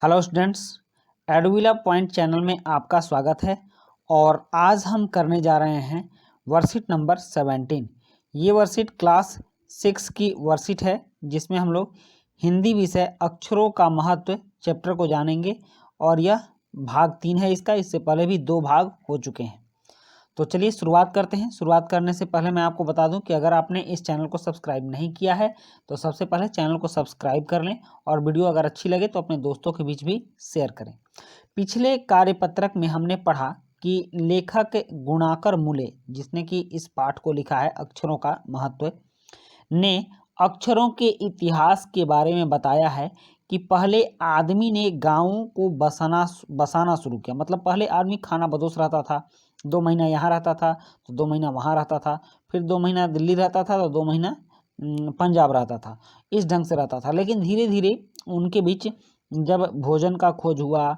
Hello students, एडुविला point channel में आपका स्वागत है। और आज हम करने जा रहे हैं वर्कशीट नंबर 17। ये वर्कशीट क्लास 6 की वर्कशीट है, जिसमें हम लोग हिंदी विषय अक्षरों का महत्व चैप्टर को जानेंगे। और यह भाग 3 है इसका। इससे पहले भी 2 भाग हो चुके हैं। तो चलिए शुरुआत करते हैं। शुरुआत करने से पहले मैं आपको बता दूं कि अगर आपने इस चैनल को सब्सक्राइब नहीं किया है तो सबसे पहले चैनल को सब्सक्राइब कर लें, और वीडियो अगर अच्छी लगे तो अपने दोस्तों के बीच भी शेयर करें। पिछले कार्यपत्रक में हमने पढ़ा कि लेखक गुणाकर मूले, जिसने कि इस पाठ को लिखा है अक्षरों का महत्व, ने अक्षरों के इतिहास के बारे में बताया है कि पहले आदमी ने गांवों को बसाना शुरू किया। मतलब पहले आदमी खाना बदोश रहता था, 2 महीना यहाँ रहता था तो 2 महीना वहाँ रहता था, फिर 2 महीना दिल्ली रहता था तो 2 महीना पंजाब रहता था। इस ढंग से रहता था। लेकिन धीरे धीरे उनके बीच जब भोजन का खोज हुआ,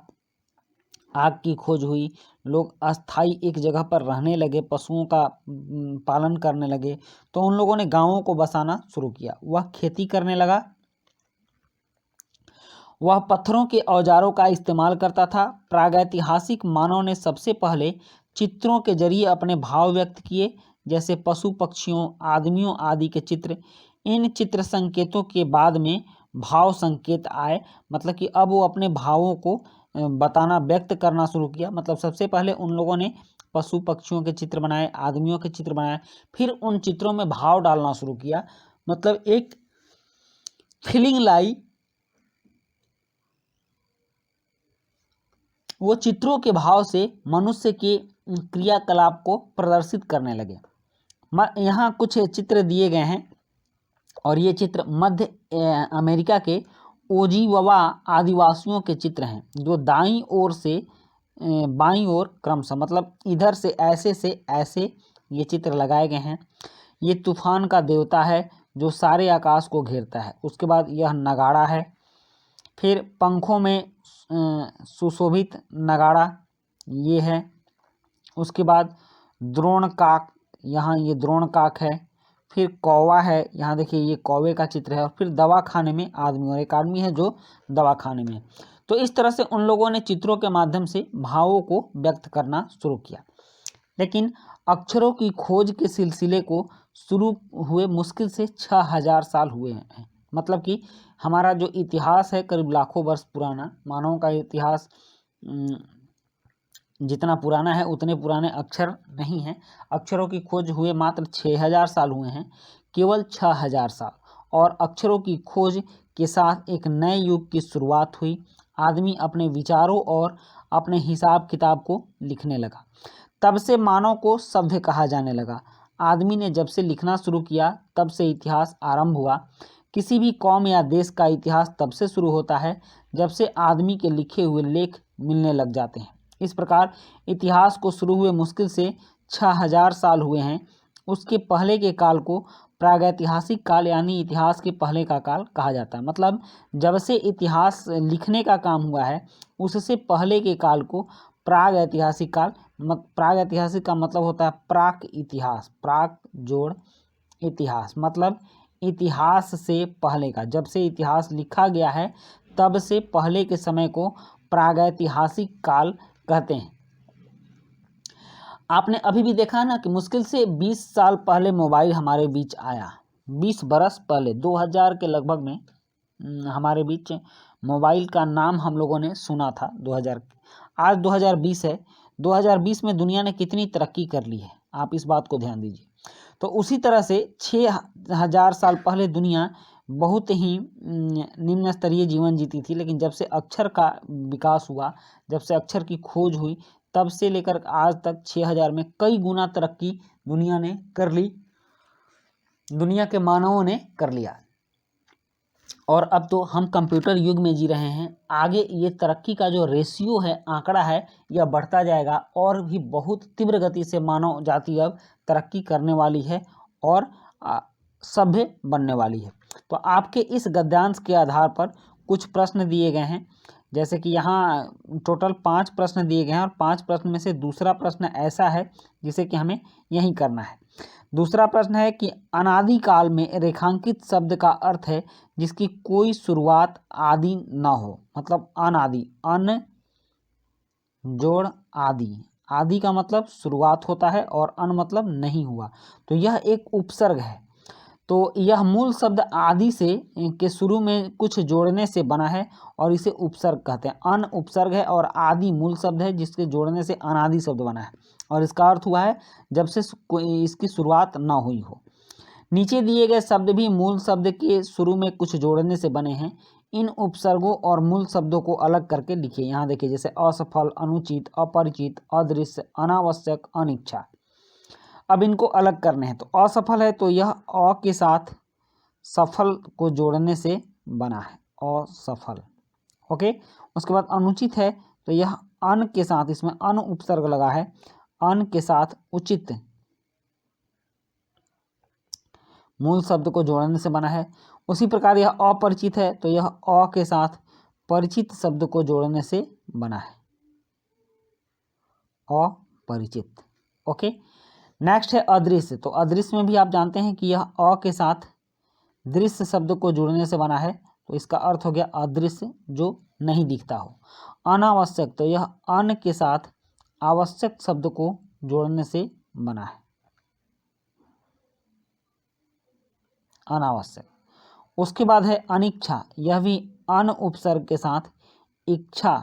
आग की खोज हुई, लोग अस्थाई एक जगह पर रहने लगे, पशुओं का पालन करने लगे, तो उन लोगों ने गांवों को बसाना शुरू किया। वह खेती करने लगा, वह पत्थरों के औजारों का इस्तेमाल करता था। प्रागैतिहासिक मानव ने सबसे पहले चित्रों के जरिए अपने भाव व्यक्त किए, जैसे पशु पक्षियों, आदमियों आदि के चित्र। इन चित्र संकेतों के बाद में भाव संकेत आए। मतलब कि अब वो अपने भावों को बताना, व्यक्त करना शुरू किया। मतलब सबसे पहले उन लोगों ने पशु पक्षियों के चित्र बनाए, आदमियों के चित्र बनाए, फिर उन चित्रों में भाव डालना शुरू किया। मतलब एक फीलिंग लाई। वो चित्रों के भाव से मनुष्य के क्रियाकलाप को प्रदर्शित करने लगे। यहाँ कुछ चित्र दिए गए हैं, और ये चित्र मध्य अमेरिका के ओजीववा आदिवासियों के चित्र हैं, जो दाईं ओर से बाईं ओर क्रमशः, मतलब इधर से ऐसे ये चित्र लगाए गए हैं। ये तूफान का देवता है जो सारे आकाश को घेरता है। उसके बाद यह नगाड़ा है, फिर पंखों में सुशोभित नगाड़ा ये है। उसके बाद द्रोण काक, यहाँ ये द्रोण काक है। फिर कौवा है, यहाँ देखिए ये कौवे का चित्र है। और फिर दवाखाने में आदमी, और एक आदमी है जो दवाखाने में। तो इस तरह से उन लोगों ने चित्रों के माध्यम से भावों को व्यक्त करना शुरू किया। लेकिन अक्षरों की खोज के सिलसिले को शुरू हुए मुश्किल से 6000 साल हुए हैं। मतलब कि हमारा जो इतिहास है करीब लाखों वर्ष पुराना। मानव का इतिहास जितना पुराना है उतने पुराने अक्षर नहीं हैं। अक्षरों की खोज हुए मात्र 6000 साल हुए हैं, केवल 6000 साल। और अक्षरों की खोज के साथ एक नए युग की शुरुआत हुई। आदमी अपने विचारों और अपने हिसाब किताब को लिखने लगा। तब से मानव को सभ्य कहा जाने लगा। आदमी ने जब से लिखना शुरू किया तब से इतिहास आरंभ हुआ। किसी भी कौम या देश का इतिहास तब से शुरू होता है जब से आदमी के लिखे हुए लेख मिलने लग जाते हैं। इस प्रकार इतिहास को शुरू हुए मुश्किल से 6000 साल हुए हैं। उसके पहले के काल को प्रागैतिहासिक काल यानी इतिहास के पहले का काल कहा जाता है। मतलब जब से इतिहास लिखने का काम हुआ है उससे पहले के काल को प्राग ऐतिहासिक काल। प्राग ऐतिहासिक का मतलब होता है प्राक इतिहास, प्राक जोड़ इतिहास, मतलब इतिहास से पहले का। जब से इतिहास लिखा गया है तब से पहले के समय को प्रागैतिहासिक काल कहते हैं। आपने अभी भी देखा ना कि मुश्किल से 20 साल पहले मोबाइल हमारे बीच आया। 20 बरस पहले 2000 के लगभग में हमारे बीच मोबाइल का नाम हम लोगों ने सुना था। 2000, आज 2020 है। 2020 में दुनिया ने कितनी तरक्की कर ली है, आप इस बात को ध्यान दीजिए। तो उसी तरह से 6000 साल पहले दुनिया बहुत ही निम्न स्तरीय जीवन जीती थी। लेकिन जब से अक्षर का विकास हुआ, जब से अक्षर की खोज हुई, तब से लेकर आज तक 6000 में कई गुना तरक्की दुनिया ने कर ली, दुनिया के मानवों ने कर लिया। और अब तो हम कंप्यूटर युग में जी रहे हैं। आगे ये तरक्की का जो रेशियो है, आंकड़ा है, यह बढ़ता जाएगा और भी बहुत तीव्र गति से मानव जाति अब तरक्की करने वाली है और सभ्य बनने वाली है। तो आपके इस गद्यांश के आधार पर कुछ प्रश्न दिए गए हैं। जैसे कि यहाँ टोटल 5 प्रश्न दिए गए हैं, और 5 प्रश्न में से दूसरा प्रश्न ऐसा है जिसे कि हमें यही करना है। दूसरा प्रश्न है कि अनादि काल में रेखांकित शब्द का अर्थ है जिसकी कोई शुरुआत आदि न हो, मतलब अनादि, अन जोड़ आदि, आदि का मतलब शुरुआत होता है और अन मतलब नहीं हुआ, तो यह एक उपसर्ग है। तो यह मूल शब्द आदि से के शुरू में कुछ जोड़ने से बना है और इसे उपसर्ग कहते हैं। अन उपसर्ग है और आदि मूल शब्द है जिसके जोड़ने से अनादि शब्द बना है और इसका अर्थ हुआ है जब से इसकी शुरुआत ना हुई हो। नीचे दिए गए शब्द भी मूल शब्द के शुरू में कुछ जोड़ने से बने हैं। इन उपसर्गों और मूल शब्दों को अलग करके लिखिए। यहाँ देखिए, जैसे असफल, अनुचित, अपरिचित, अदृश्य, अनावश्यक, अनिच्छा। अब इनको अलग करने हैं। तो असफल है तो यह अ के साथ सफल को जोड़ने से बना है, असफल। ओके, उसके बाद अनुचित है तो यह अन के साथ, इसमें अन उपसर्ग लगा है, अन के साथ उचित मूल शब्द को जोड़ने से बना है। उसी प्रकार यह अपरिचित है तो यह अ के साथ परिचित शब्द को जोड़ने से बना है, अपरिचित। ओके, नेक्स्ट है अदृश्य। तो अदृश्य में भी आप जानते हैं कि यह अ के साथ दृश्य शब्द को जोड़ने से बना है, तो इसका अर्थ हो गया अदृश्य, जो नहीं दिखता हो। अनावश्यक, तो यह अन के साथ आवश्यक शब्द को जोड़ने से बना है, अनावश्यक। उसके बाद है अनिच्छा, यह भी अन उपसर्ग के साथ इच्छा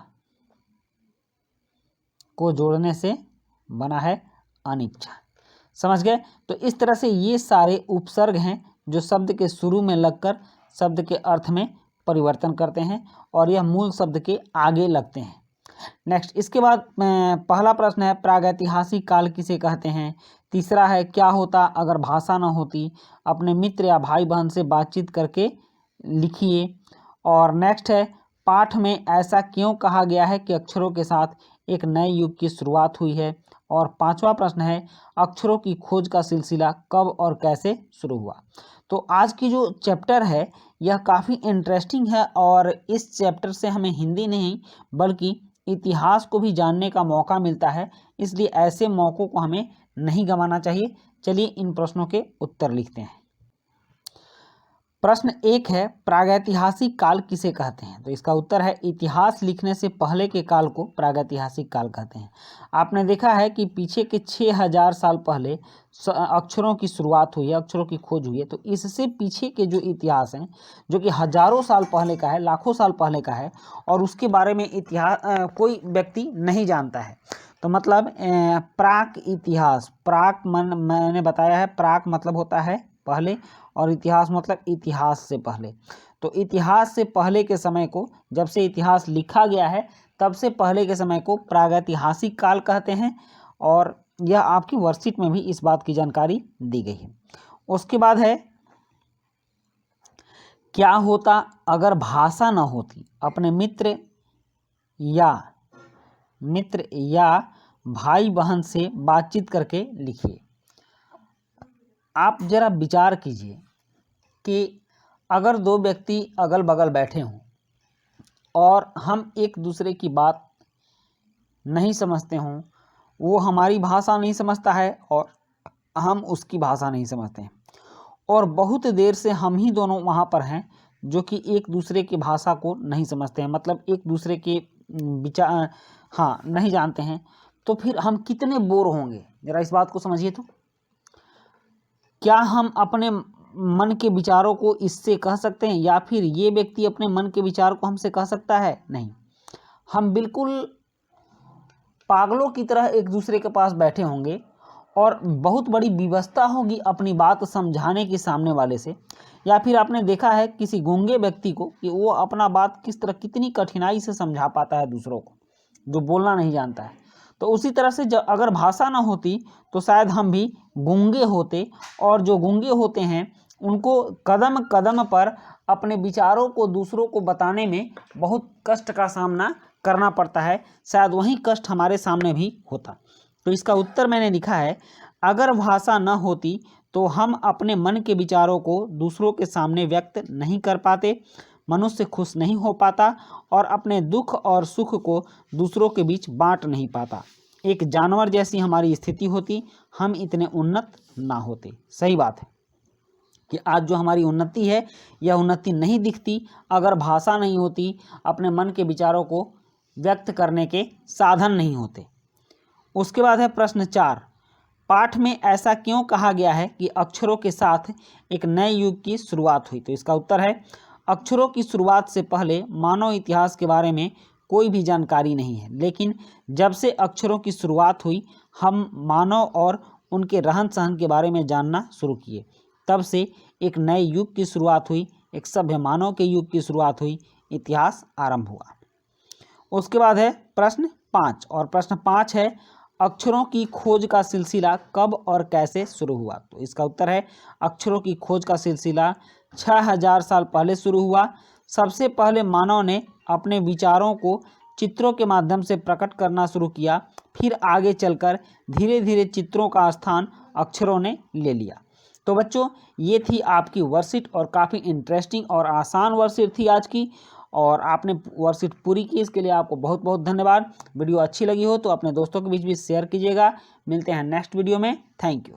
को जोड़ने से बना है, अनिच्छा। समझ गए? तो इस तरह से ये सारे उपसर्ग हैं जो शब्द के शुरू में लगकर शब्द के अर्थ में परिवर्तन करते हैं और यह मूल शब्द के आगे लगते हैं। नेक्स्ट, इसके बाद पहला प्रश्न है प्रागैतिहासिक काल किसे कहते हैं। तीसरा है क्या होता अगर भाषा न होती, अपने मित्र या भाई बहन से बातचीत करके लिखिए। और नेक्स्ट है पाठ में ऐसा क्यों कहा गया है कि अक्षरों के साथ एक नए युग की शुरुआत हुई है। और पांचवा प्रश्न है अक्षरों की खोज का सिलसिला कब और कैसे शुरू हुआ। तो आज की जो चैप्टर है यह काफ़ी इंटरेस्टिंग है और इस चैप्टर से हमें हिंदी नहीं बल्कि इतिहास को भी जानने का मौका मिलता है, इसलिए ऐसे मौक़ों को हमें नहीं गंवाना चाहिए। चलिए इन प्रश्नों के उत्तर लिखते हैं। प्रश्न 1 है प्रागैतिहासिक काल किसे कहते हैं। तो इसका उत्तर है इतिहास लिखने से पहले के काल को प्रागैतिहासिक काल कहते हैं। आपने देखा है कि पीछे के 6000 साल पहले अक्षरों की शुरुआत हुई है, अक्षरों की खोज हुई है। तो इससे पीछे के जो इतिहास हैं जो कि हजारों साल पहले का है, लाखों साल पहले का है और उसके बारे में इतिहास कोई व्यक्ति नहीं जानता है। तो मतलब प्राक इतिहास, प्राक मैंने बताया है, प्राक मतलब होता है पहले और इतिहास मतलब इतिहास से पहले। तो इतिहास से पहले के समय को, जब से इतिहास लिखा गया है तब से पहले के समय को प्रागैतिहासिक काल कहते हैं और यह आपकी वर्कशीट में भी इस बात की जानकारी दी गई है। उसके बाद है क्या होता अगर भाषा न होती, अपने मित्र या भाई बहन से बातचीत करके लिखिए। आप जरा विचार कीजिए कि अगर दो व्यक्ति अगल बगल बैठे हों और हम एक दूसरे की बात नहीं समझते हों, वो हमारी भाषा नहीं समझता है और हम उसकी भाषा नहीं समझते हैं और बहुत देर से हम ही दोनों वहाँ पर हैं जो कि एक दूसरे की भाषा को नहीं समझते हैं, मतलब एक दूसरे के विचार नहीं जानते हैं, तो फिर हम कितने बोर होंगे। जरा इस बात को समझिए। तो क्या हम अपने मन के विचारों को इससे कह सकते हैं या फिर ये व्यक्ति अपने मन के विचार को हमसे कह सकता है? नहीं। हम बिल्कुल पागलों की तरह एक दूसरे के पास बैठे होंगे और बहुत बड़ी विवशता होगी अपनी बात समझाने की सामने वाले से। या फिर आपने देखा है किसी गूंगे व्यक्ति को कि वो अपना बात किस तरह कितनी कठिनाई से समझा पाता है दूसरों को जो बोलना नहीं जानता है। तो उसी तरह से अगर भाषा ना होती तो शायद हम भी गूंगे होते और जो गूंगे होते हैं उनको कदम कदम पर अपने विचारों को दूसरों को बताने में बहुत कष्ट का सामना करना पड़ता है। शायद वही कष्ट हमारे सामने भी होता। तो इसका उत्तर मैंने लिखा है अगर भाषा न होती तो हम अपने मन के विचारों को दूसरों के सामने व्यक्त नहीं कर पाते, मनुष्य खुश नहीं हो पाता और अपने दुख और सुख को दूसरों के बीच बांट नहीं पाता। एक जानवर जैसी हमारी स्थिति होती, हम इतने उन्नत ना होते। सही बात है कि आज जो हमारी उन्नति है, यह उन्नति नहीं दिखती अगर भाषा नहीं होती, अपने मन के विचारों को व्यक्त करने के साधन नहीं होते। उसके बाद है प्रश्न 4, पाठ में ऐसा क्यों कहा गया है कि अक्षरों के साथ एक नए युग की शुरुआत हुई? तो इसका उत्तर है, अक्षरों की शुरुआत से पहले मानव इतिहास के बारे में कोई भी जानकारी नहीं है, लेकिन जब से अक्षरों की शुरुआत हुई, हम मानव और उनके रहन सहन के बारे में जानना शुरू किए। तब से एक नए युग की शुरुआत हुई, एक सभ्य मानव के युग की शुरुआत हुई, इतिहास आरंभ हुआ। उसके बाद है प्रश्न 5, और प्रश्न 5 है, अक्षरों की खोज का सिलसिला कब और कैसे शुरू हुआ? तो इसका उत्तर है, अक्षरों की खोज का सिलसिला 6000 साल पहले शुरू हुआ। सबसे पहले मानव ने अपने विचारों को चित्रों के माध्यम से प्रकट करना शुरू किया, फिर आगे चलकर धीरे धीरे चित्रों का स्थान अक्षरों ने ले लिया। तो बच्चों, ये थी आपकी वर्कशीट और काफ़ी इंटरेस्टिंग और आसान वर्कशीट थी आज की, और आपने वर्कशीट पूरी की, इसके लिए आपको बहुत बहुत धन्यवाद। वीडियो अच्छी लगी हो तो अपने दोस्तों के बीच भी शेयर कीजिएगा। मिलते हैं नेक्स्ट वीडियो में। Thank you.